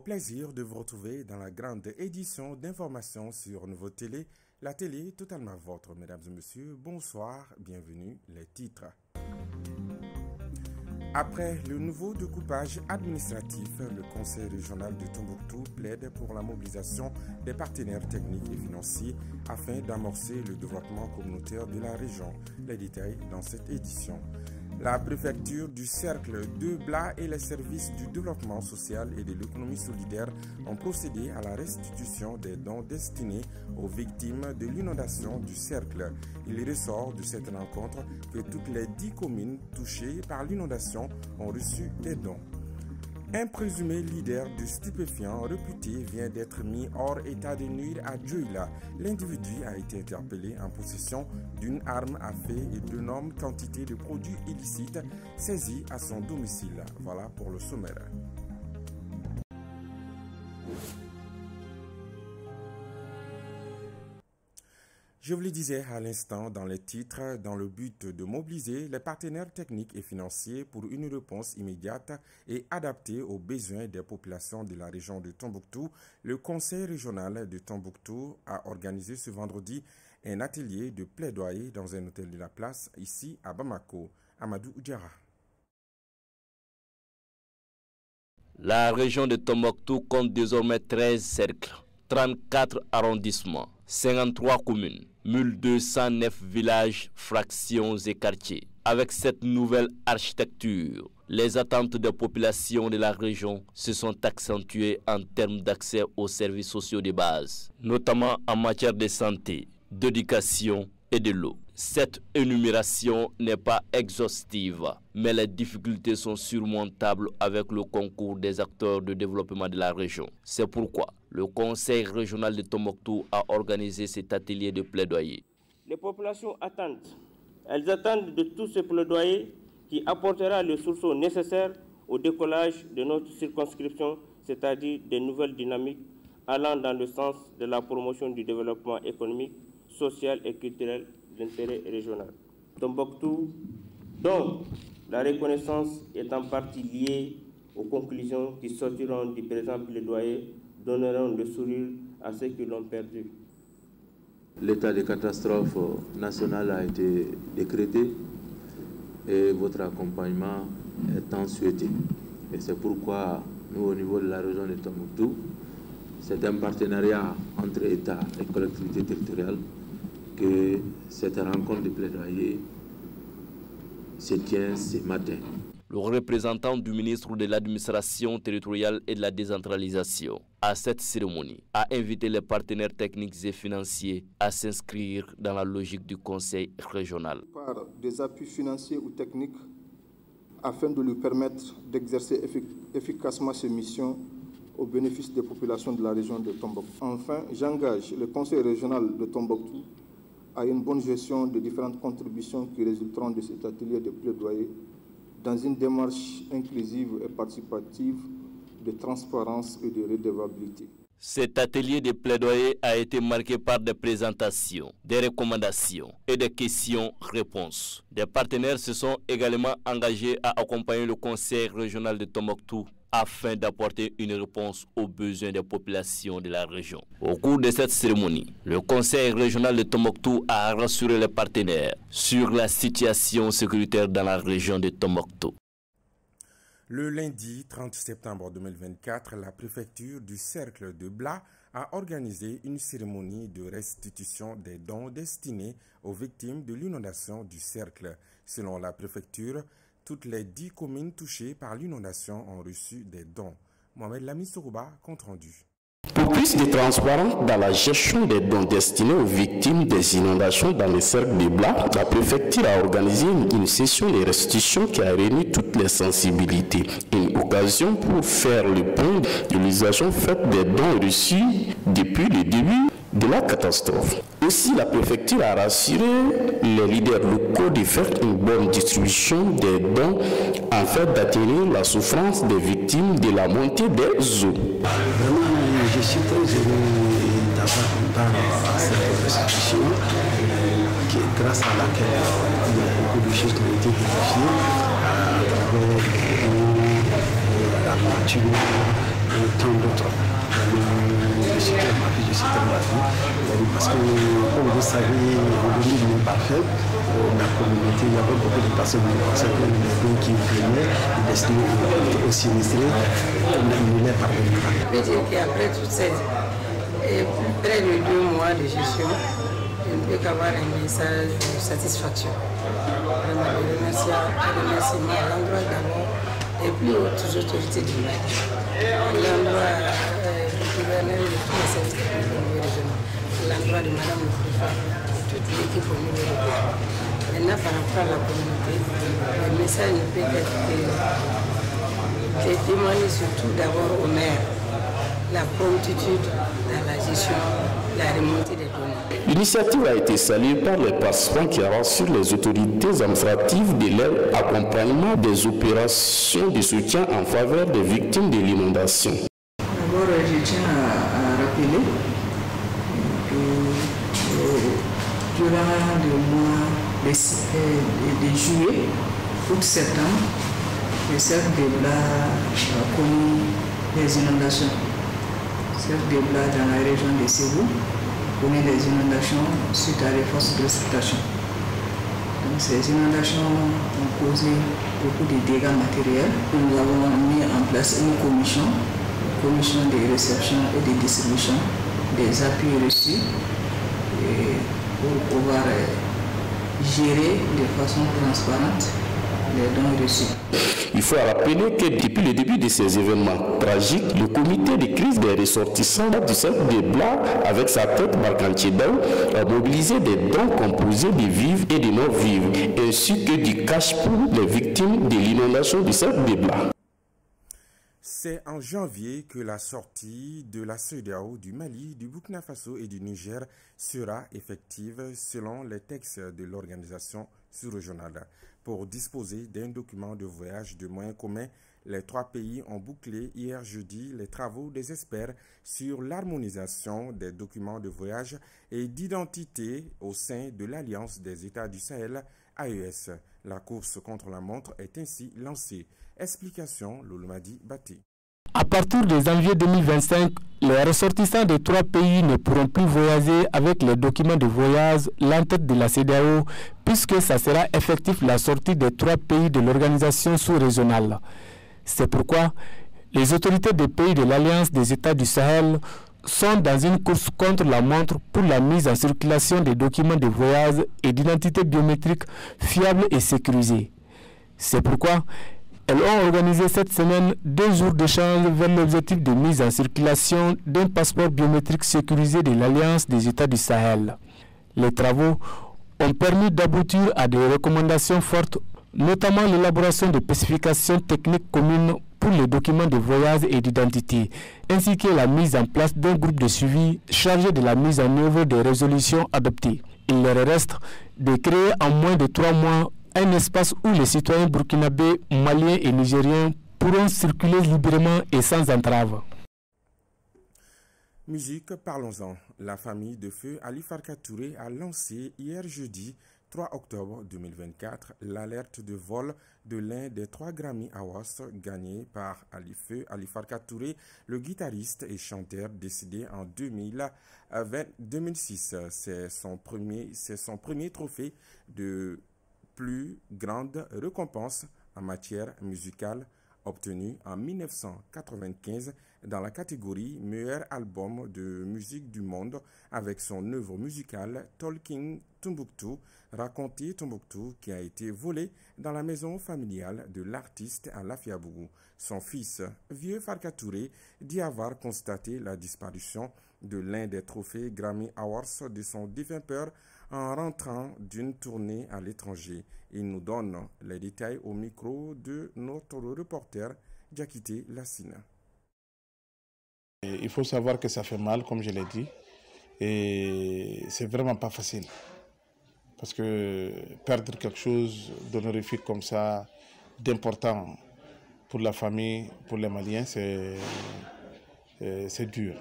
plaisir de vous retrouver dans la grande édition d'informations sur Nouveau Télé, la télé totalement vôtre. Mesdames et messieurs, bonsoir, bienvenue, les titres. Après le nouveau découpage administratif, le Conseil régional de Tombouctou plaide pour la mobilisation des partenaires techniques et financiers afin d'amorcer le développement communautaire de la région. Les détails dans cette édition. La préfecture du Cercle de Blas et les services du développement social et de l'économie solidaire ont procédé à la restitution des dons destinés aux victimes de l'inondation du Cercle. Il ressort de cette rencontre que toutes les 10 communes touchées par l'inondation ont reçu des dons. Un présumé leader de stupéfiants réputé vient d'être mis hors état de nuire à Dioula. L'individu a été interpellé en possession d'une arme à feu et d'énormes quantités de produits illicites saisis à son domicile. Voilà pour le sommaire. Je vous le disais à l'instant dans les titres, dans le but de mobiliser les partenaires techniques et financiers pour une réponse immédiate et adaptée aux besoins des populations de la région de Tombouctou, le Conseil régional de Tombouctou a organisé ce vendredi un atelier de plaidoyer dans un hôtel de la place, ici à Bamako. Amadou Oudjara. La région de Tombouctou compte désormais 13 cercles, 34 arrondissements, 53 communes, 1209 villages, fractions et quartiers. Avec cette nouvelle architecture, les attentes des populations de la région se sont accentuées en termes d'accès aux services sociaux de base, notamment en matière de santé, d'éducation et de l'eau. Cette énumération n'est pas exhaustive, mais les difficultés sont surmontables avec le concours des acteurs de développement de la région. C'est pourquoi le Conseil régional de Tombouctou a organisé cet atelier de plaidoyer. Les populations attendent. Elles attendent de tout ce plaidoyer qui apportera le sursaut nécessaire au décollage de notre circonscription, c'est-à-dire des nouvelles dynamiques allant dans le sens de la promotion du développement économique, social et culturel d'intérêt régional. Tombouctou, dont la reconnaissance est en partie liée aux conclusions qui sortiront du présent plaidoyer, donneront le sourire à ceux qui l'ont perdu. L'état de catastrophe nationale a été décrété et votre accompagnement est tant souhaité. Et c'est pourquoi nous, au niveau de la région de Tombouctou, c'est un partenariat entre État et collectivités territoriales que cette rencontre de plaidoyer se tient ce matin. Le représentant du ministre de l'administration territoriale et de la décentralisation à cette cérémonie a invité les partenaires techniques et financiers à s'inscrire dans la logique du conseil régional. Par des appuis financiers ou techniques afin de lui permettre d'exercer efficacement ses missions au bénéfice des populations de la région de Tombouctou. Enfin, j'engage le conseil régional de Tombouctou à une bonne gestion des différentes contributions qui résulteront de cet atelier de plaidoyer dans une démarche inclusive et participative de transparence et de redevabilité. Cet atelier de plaidoyer a été marqué par des présentations, des recommandations et des questions-réponses. Des partenaires se sont également engagés à accompagner le Conseil régional de Tombouctou afin d'apporter une réponse aux besoins des populations de la région. Au cours de cette cérémonie, le Conseil régional de Tombouctou a rassuré les partenaires sur la situation sécuritaire dans la région de Tombouctou. Le lundi 30 septembre 2024, la préfecture du Cercle de Blas a organisé une cérémonie de restitution des dons destinés aux victimes de l'inondation du Cercle. Selon la préfecture, toutes les 10 communes touchées par l'inondation ont reçu des dons. Mohamed Lami Sourouba, compte rendu. Pour plus de transparence dans la gestion des dons destinés aux victimes des inondations dans le cercle de Blas, la préfecture a organisé une session de restitution qui a réuni toutes les sensibilités. Une occasion pour faire le point de l'utilisation faite des dons reçus depuis le début de la catastrophe. Aussi, la préfecture a rassuré les leaders locaux de faire une bonne distribution des dons afin d'atténuer la souffrance des victimes de la montée des eaux. Vraiment, je suis très heureux d'avoir entendu cette restitution grâce à laquelle il y a beaucoup de choses qui ont été vérifiées à travers la nature, et tant d'autres. Je suis très ravi, parce que, comme vous savez, le monde n'est pas fait. La communauté, il y avait beaucoup de personnes qui venaient, destinés aux sinistrés, on n'est pas venu. Je peux dire qu'après toutes ces près de 2 mois de gestion, je ne peux qu'avoir un message de satisfaction. Vraiment de remerciements à l'endroit d'abord des plus hautes autorités du Mali, à l'endroit du gouverneur de tous les services techniques au niveau régional, à l'endroit de Madame le Préfet, toute l'équipe au niveau régional. Maintenant, par rapport à la communauté, le message ne peut être que de demander surtout d'abord au maire la promptitude dans la gestion, la remontée des données. L'initiative a été saluée par les participants qui ont reçu les autorités administratives de leur accompagnement des opérations de soutien en faveur des victimes de l'inondation. D'abord, je tiens à rappeler que durant le mois de juillet, août, septembre, le cercle de Bla a connu des inondations. Le cercle de Bla dans la région de Ségou connaît des inondations suite à des fortes précipitations. Donc ces inondations ont causé beaucoup de dégâts matériels. Nous avons mis en place une commission de réception et de distribution des appuis reçus pour pouvoir gérer de façon transparente les dons reçus. Il faut rappeler que depuis le début de ces événements tragiques, le comité de crise des ressortissants du cercle de Bla, avec sa tête Barkantiedao, a mobilisé des dons composés de vivres et de non-vivres, ainsi que du cash pour les victimes de l'inondation du cercle de Bla. C'est en janvier que la sortie de la CEDEAO du Mali, du Burkina Faso et du Niger sera effective selon les textes de l'organisation sous-régionale. Pour disposer d'un document de voyage de moyens communs, les 3 pays ont bouclé hier jeudi les travaux des experts sur l'harmonisation des documents de voyage et d'identité au sein de l'Alliance des États du Sahel, AES. La course contre la montre est ainsi lancée. Explication, Lolomadi Baté. À partir de janvier 2025, les ressortissants des 3 pays ne pourront plus voyager avec les documents de voyage l'entête de la CEDEAO, puisque ça sera effectif la sortie des 3 pays de l'organisation sous-régionale. C'est pourquoi les autorités des pays de l'Alliance des États du Sahel sont dans une course contre la montre pour la mise en circulation des documents de voyage et d'identité biométrique fiables et sécurisés. C'est pourquoi elles ont organisé cette semaine 2 jours d'échange vers l'objectif de mise en circulation d'un passeport biométrique sécurisé de l'Alliance des États du Sahel. Les travaux ont permis d'aboutir à des recommandations fortes, notamment l'élaboration de spécifications techniques communes pour les documents de voyage et d'identité, ainsi que la mise en place d'un groupe de suivi chargé de la mise en œuvre des résolutions adoptées. Il leur reste de créer en moins de 3 mois un espace où les citoyens burkinabés, maliens et nigériens pourront circuler librement et sans entrave. Musique, parlons-en. La famille de feu Ali Farka Touré a lancé hier jeudi 3 octobre 2024 l'alerte de vol de l'un des 3 Grammy Awards gagnés par Ali Farka Touré, le guitariste et chanteur décédé en 2006. C'est son premier trophée de plus grande récompense en matière musicale obtenue en 1995 dans la catégorie meilleur album de musique du monde avec son œuvre musicale Talking Tombouctou, raconté Tombouctou, qui a été volé dans la maison familiale de l'artiste à Lafiabougou. Son fils, Vieux Farka Touré, dit avoir constaté la disparition de l'un des trophées Grammy Awards de son défunt père en rentrant d'une tournée à l'étranger. Il nous donne les détails au micro de notre reporter Diakité Lassina. Il faut savoir que ça fait mal, comme je l'ai dit, et c'est vraiment pas facile. Parce que perdre quelque chose d'honorifique comme ça, d'important pour la famille, pour les Maliens, c'est dur.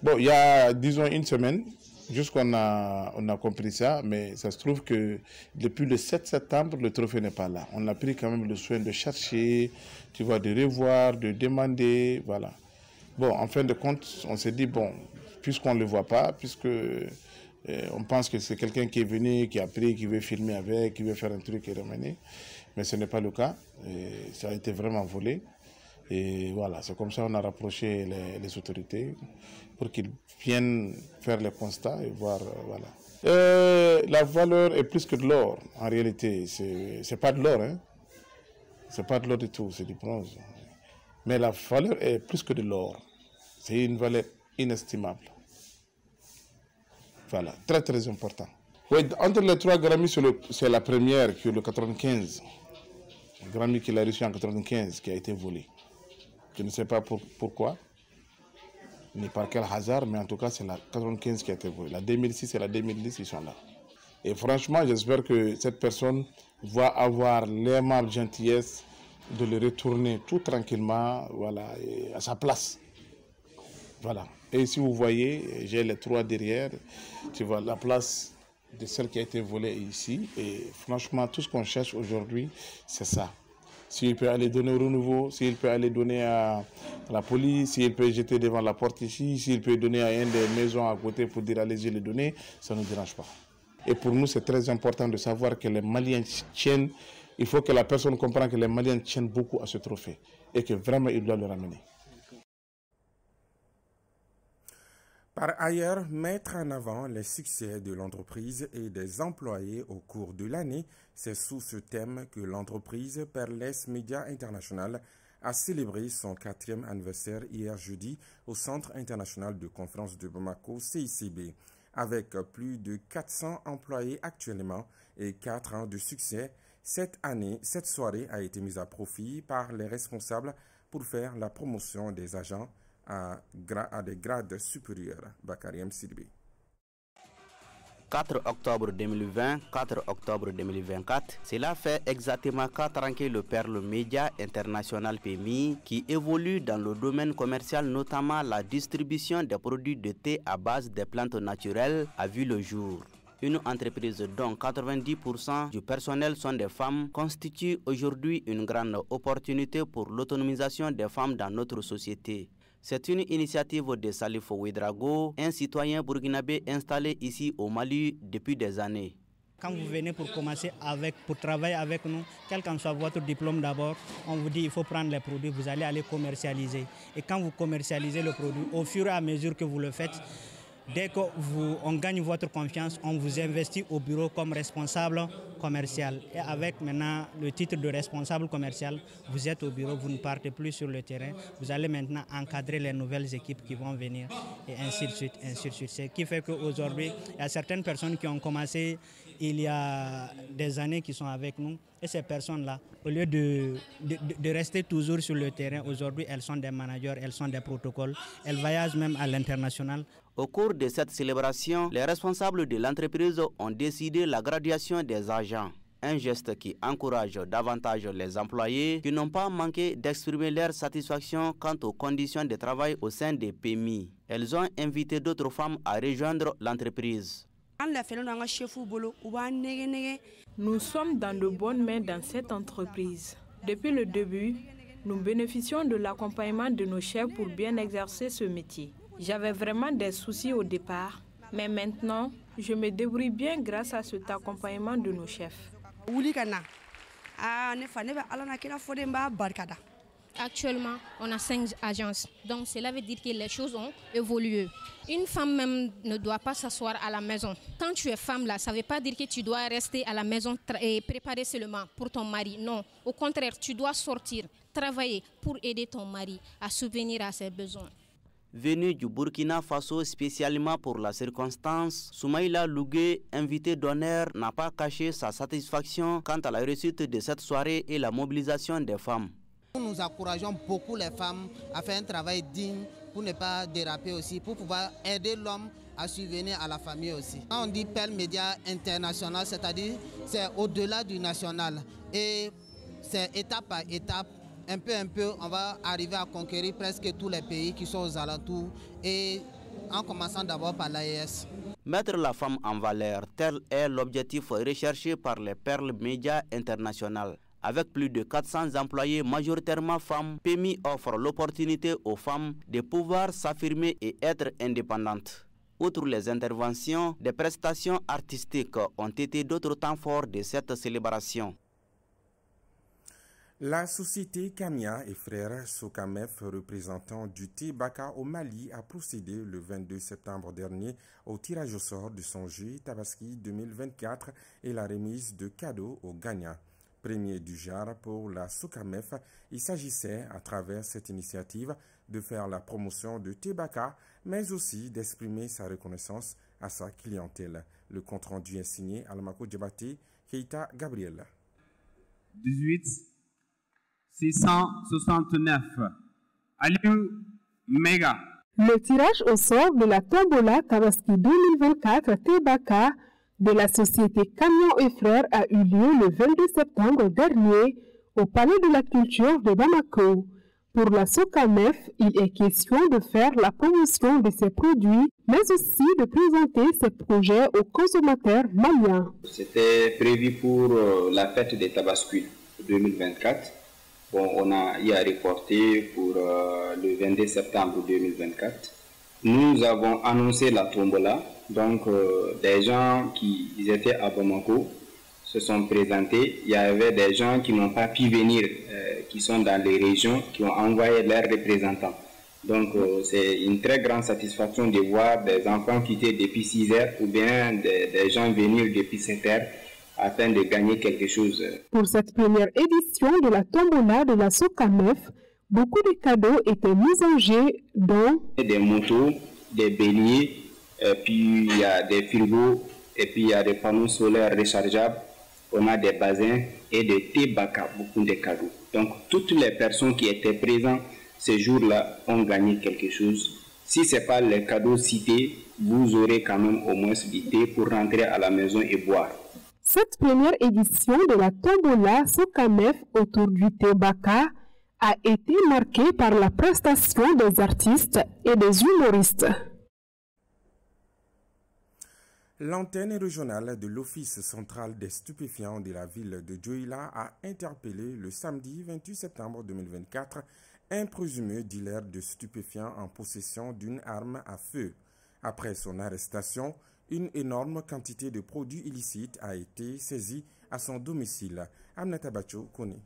Bon, il y a, disons, une semaine, jusqu'on a compris ça, mais ça se trouve que depuis le 7 septembre, le trophée n'est pas là. On a pris quand même le soin de chercher, tu vois, de revoir, de demander, voilà. Bon, en fin de compte, on s'est dit, bon, puisqu'on ne le voit pas, puisque on pense que c'est quelqu'un qui est venu, qui a pris, qui veut filmer avec, qui veut faire un truc et ramener. Mais ce n'est pas le cas. Et ça a été vraiment volé. Et voilà, c'est comme ça qu'on a rapproché les autorités pour qu'ils viennent faire le constat et voir, voilà. La valeur est plus que de l'or, en réalité. C'est pas de l'or, hein. C'est pas de l'or du tout, c'est du bronze. Mais la valeur est plus que de l'or. C'est une valeur inestimable. Voilà, très très important. Oui, entre les 3 Grammy, c'est la première qui est le 95. Le Grammy qu'il a reçu en 95 qui a été volé. Je ne sais pas pourquoi, ni par quel hasard, mais en tout cas c'est la 95 qui a été volée. La 2006 et la 2010, ils sont là. Et franchement, j'espère que cette personne va avoir l'aimable gentillesse de le retourner tout tranquillement, voilà, à sa place. Voilà. Et si vous voyez, j'ai les 3 derrière, tu vois, la place de celle qui a été volée ici. Et franchement, tout ce qu'on cherche aujourd'hui, c'est ça. S'il peut aller donner au renouveau, s'il peut aller donner à la police, s'il peut jeter devant la porte ici, s'il peut donner à une des maisons à côté pour dire allez-y les donner, ça ne nous dérange pas. Et pour nous, c'est très important de savoir que les Maliens tiennent, il faut que la personne comprenne que les Maliens tiennent beaucoup à ce trophée et que vraiment ils doivent le ramener. Par ailleurs, mettre en avant les succès de l'entreprise et des employés au cours de l'année, c'est sous ce thème que l'entreprise Perles Media International a célébré son 4e anniversaire hier jeudi au Centre international de conférence de Bamako, CICB. Avec plus de 400 employés actuellement et 4 ans de succès, cette année, cette soirée a été mise à profit par les responsables pour faire la promotion des agents à des grades supérieurs. Bakariem Sidbi. 4 octobre 2020, 4 octobre 2024, cela fait exactement 4 ans que le Perles Media International PMI, qui évolue dans le domaine commercial, notamment la distribution des produits de thé à base des plantes naturelles, a vu le jour. Une entreprise dont 90% du personnel sont des femmes constitue aujourd'hui une grande opportunité pour l'autonomisation des femmes dans notre société. C'est une initiative de Salif Ouedraogo, un citoyen burkinabé installé ici au Mali depuis des années. Quand vous venez pour commencer pour travailler avec nous, quel qu'en soit votre diplôme d'abord, on vous dit qu'il faut prendre les produits, vous allez aller commercialiser. Et quand vous commercialisez le produit, au fur et à mesure que vous le faites, dès qu'on gagne votre confiance, on vous investit au bureau comme responsable commercial. Et avec maintenant le titre de responsable commercial, vous êtes au bureau, vous ne partez plus sur le terrain. Vous allez maintenant encadrer les nouvelles équipes qui vont venir et ainsi de suite, ainsi de suite. Ce qui fait qu'aujourd'hui, il y a certaines personnes qui ont commencé il y a des années qui sont avec nous. Et ces personnes-là, au lieu de rester toujours sur le terrain, aujourd'hui, elles sont des managers, elles sont des protocoles, elles voyagent même à l'international. Au cours de cette célébration, les responsables de l'entreprise ont décidé la graduation des agents. Un geste qui encourage davantage les employés qui n'ont pas manqué d'exprimer leur satisfaction quant aux conditions de travail au sein des PMI. Elles ont invité d'autres femmes à rejoindre l'entreprise. Nous sommes dans de bonnes mains dans cette entreprise. Depuis le début, nous bénéficions de l'accompagnement de nos chefs pour bien exercer ce métier. J'avais vraiment des soucis au départ, mais maintenant, je me débrouille bien grâce à cet accompagnement de nos chefs. Actuellement, on a 5 agences, donc cela veut dire que les choses ont évolué. Une femme même ne doit pas s'asseoir à la maison. Quand tu es femme là, ça ne veut pas dire que tu dois rester à la maison et préparer seulement pour ton mari. Non, au contraire, tu dois sortir, travailler pour aider ton mari à subvenir à ses besoins. Venu du Burkina Faso spécialement pour la circonstance, Soumaïla Lougué, invité d'honneur, n'a pas caché sa satisfaction quant à la réussite de cette soirée et la mobilisation des femmes. Nous encourageons beaucoup les femmes à faire un travail digne pour ne pas déraper aussi, pour pouvoir aider l'homme à subvenir à la famille aussi. Quand on dit Perles Media International, c'est-à-dire c'est au-delà du national et c'est étape par étape. Un peu, on va arriver à conquérir presque tous les pays qui sont aux alentours et en commençant d'abord par l'AES. Mettre la femme en valeur, tel est l'objectif recherché par les Perles Media International. Avec plus de 400 employés majoritairement femmes, PMI offre l'opportunité aux femmes de pouvoir s'affirmer et être indépendantes. Outre les interventions, des prestations artistiques ont été d'autres temps forts de cette célébration. La société Kamia et frères Sokamef, représentant du thé Baka au Mali, a procédé le 22 septembre dernier au tirage au sort de son jeu Tabaski 2024 et la remise de cadeaux aux gagnants. Premier du genre pour la Sokamef, il s'agissait, à travers cette initiative, de faire la promotion de thé Baka, mais aussi d'exprimer sa reconnaissance à sa clientèle. Le compte-rendu est signé Almako Djabate, Keita Gabriel. 18 669 Aliou Mega. Le tirage au sort de la tombola Tabaski 2024 Tebaka de la société Camion et Frères a eu lieu le 22 septembre dernier au Palais de la Culture de Bamako. Pour la Sokamef, il est question de faire la promotion de ses produits, mais aussi de présenter ses projets aux consommateurs maliens. C'était prévu pour la fête des Tabaski 2024. Bon, on a y a reporté pour le 22 septembre 2024. Nous avons annoncé la tombola, donc des gens qui étaient à Bamako se sont présentés. Il y avait des gens qui n'ont pas pu venir, qui sont dans les régions, qui ont envoyé leurs représentants. Donc c'est une très grande satisfaction de voir des enfants quitter depuis 6 heures ou bien des gens venir depuis 7 heures afin de gagner quelque chose. Pour cette première édition de la tombola de la Sokamef, beaucoup de cadeaux étaient mis en jeu, dont des motos, des béliers, puis il y a des frigos, et puis il y a des panneaux solaires rechargeables, on a des bassins et des thé Baka, beaucoup de cadeaux. Donc toutes les personnes qui étaient présentes ce jour-là ont gagné quelque chose. Si ce n'est pas les cadeaux cités, vous aurez quand même au moins du thé pour rentrer à la maison et boire. Cette première édition de la tombola Sokamef autour du thé Baka a été marquée par la prestation des artistes et des humoristes. L'antenne régionale de l'Office central des stupéfiants de la ville de Dioula a interpellé le samedi 28 septembre 2024 un présumé dealer de stupéfiants en possession d'une arme à feu. Après son arrestation, une énorme quantité de produits illicites a été saisie à son domicile. Aminata Bacho connaît.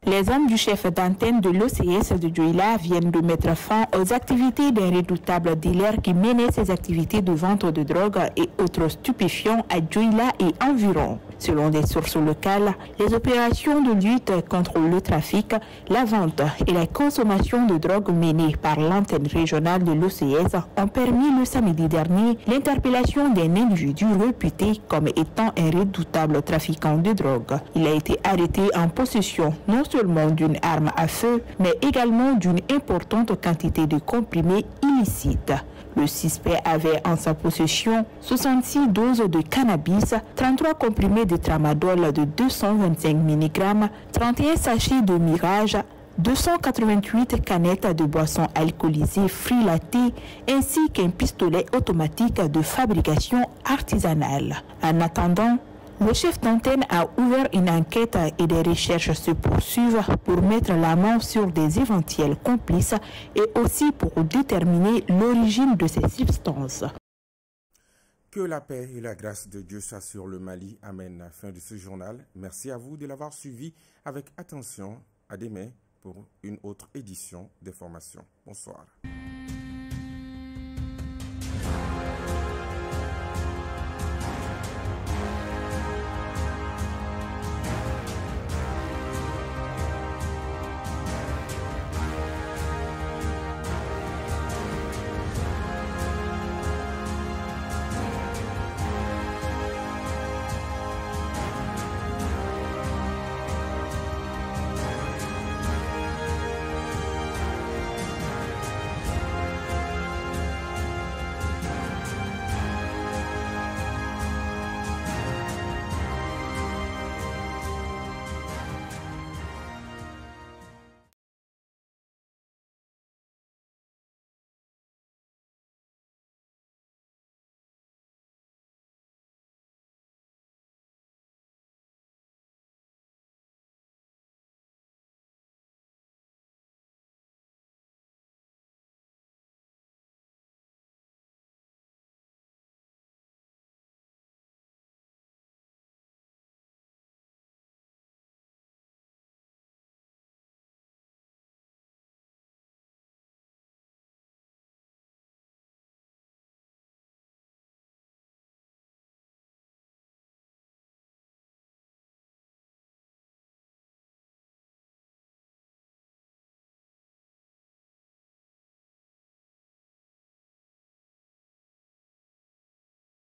Les hommes du chef d'antenne de l'OCS de Dioula viennent de mettre fin aux activités d'un redoutable dealer qui menait ses activités de vente de drogue et autres stupéfiants à Dioula et environ. Selon des sources locales, les opérations de lutte contre le trafic, la vente et la consommation de drogue menées par l'antenne régionale de l'OCS ont permis le samedi dernier l'interpellation d'un individu réputé comme étant un redoutable trafiquant de drogue. Il a été arrêté en possession non seulement d'une arme à feu, mais également d'une importante quantité de comprimés illicites. Le suspect avait en sa possession 66 doses de cannabis, 33 comprimés de tramadol de 225 mg, 31 sachets de Mirage, 288 canettes de boissons alcoolisées frilatées ainsi qu'un pistolet automatique de fabrication artisanale. En attendant, le chef d'antenne a ouvert une enquête et des recherches se poursuivent pour mettre la main sur des éventuels complices et aussi pour déterminer l'origine de ces substances. Que la paix et la grâce de Dieu soient sur le Mali. Amen. Fin de ce journal. Merci à vous de l'avoir suivi avec attention. À demain pour une autre édition des formations. Bonsoir.